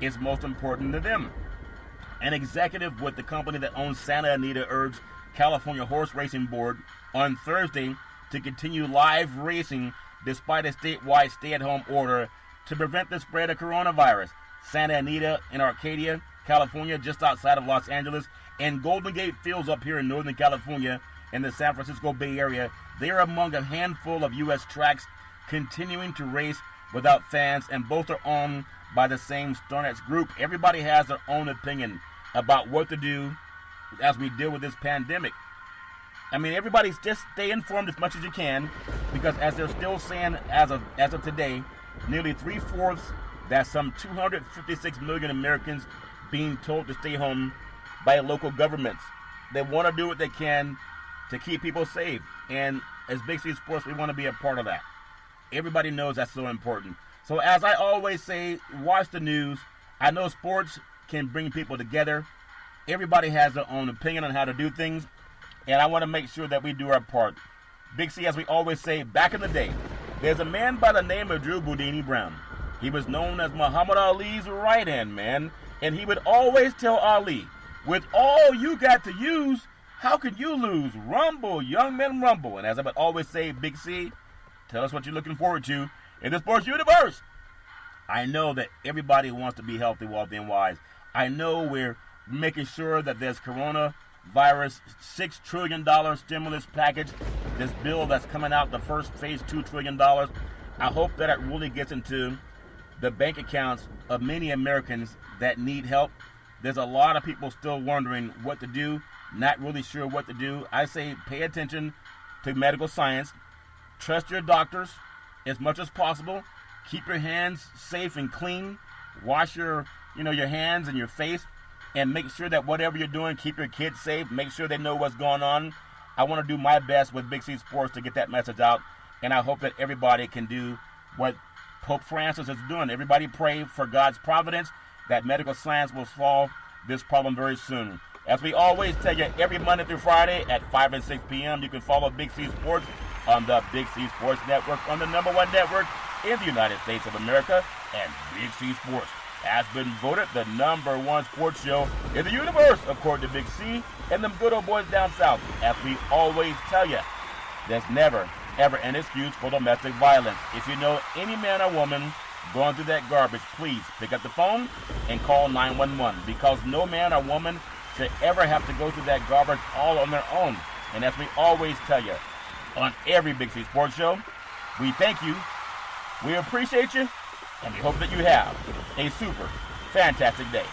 is most important to them. An executive with the company that owns Santa Anita urged California Horse Racing Board on Thursday to continue live racing despite a statewide stay-at-home order to prevent the spread of coronavirus. Santa Anita in Arcadia, California, just outside of Los Angeles, and Golden Gate Fields up here in Northern California in the San Francisco Bay Area, they are among a handful of U.S. tracks continuing to race without fans, and both are owned by the same StoneX group. Everybody has their own opinion about what to do as we deal with this pandemic. Everybody's just stay informed as much as you can, because as they're still saying as of today, nearly 3/4, that's some 256 million Americans being told to stay home by local governments. They want to do what they can to keep people safe, and as Big C Sports, we want to be a part of that. Everybody knows that's so important. So as I always say, watch the news. I know sports can bring people together. Everybody has their own opinion on how to do things, and I want to make sure that we do our part. Big C, as we always say, back in the day, there's a man by the name of Drew Boudini Brown. He was known as Muhammad Ali's right-hand man, and he would always tell Ali, with all you got to use, how can you lose? Rumble, young men, rumble. And as I would always say, Big C, tell us what you're looking forward to in the sports universe. I know that everybody wants to be healthy, wealthy, and wise. I know we're making sure that there's coronavirus $6 trillion stimulus package, this bill that's coming out, the first phase $2 trillion. I hope that it really gets into the bank accounts of many Americans that need help. There's a lot of people still wondering what to do, not really sure what to do. I say pay attention to medical science. Trust your doctors as much as possible. Keep your hands safe and clean. Wash your hands and your face, and make sure that whatever you're doing, keep your kids safe. Make sure they know what's going on. I want to do my best with Big C Sports to get that message out, and I hope that everybody can do what Pope Francis is doing. Everybody pray for God's providence that medical science will solve this problem very soon. As we always tell you, every Monday through Friday at 5 and 6 p.m., you can follow Big C Sports on the Big C Sports Network, on the #1 network in the United States of America, and Big C Sports. has been voted the #1 sports show in the universe, according to Big C and them good old boys down south. As we always tell you, there's never, ever an excuse for domestic violence. If you know any man or woman going through that garbage, please pick up the phone and call 911, because no man or woman should ever have to go through that garbage all on their own. And as we always tell you on every Big C Sports Show, we thank you, we appreciate you, and we hope that you have a super fantastic day.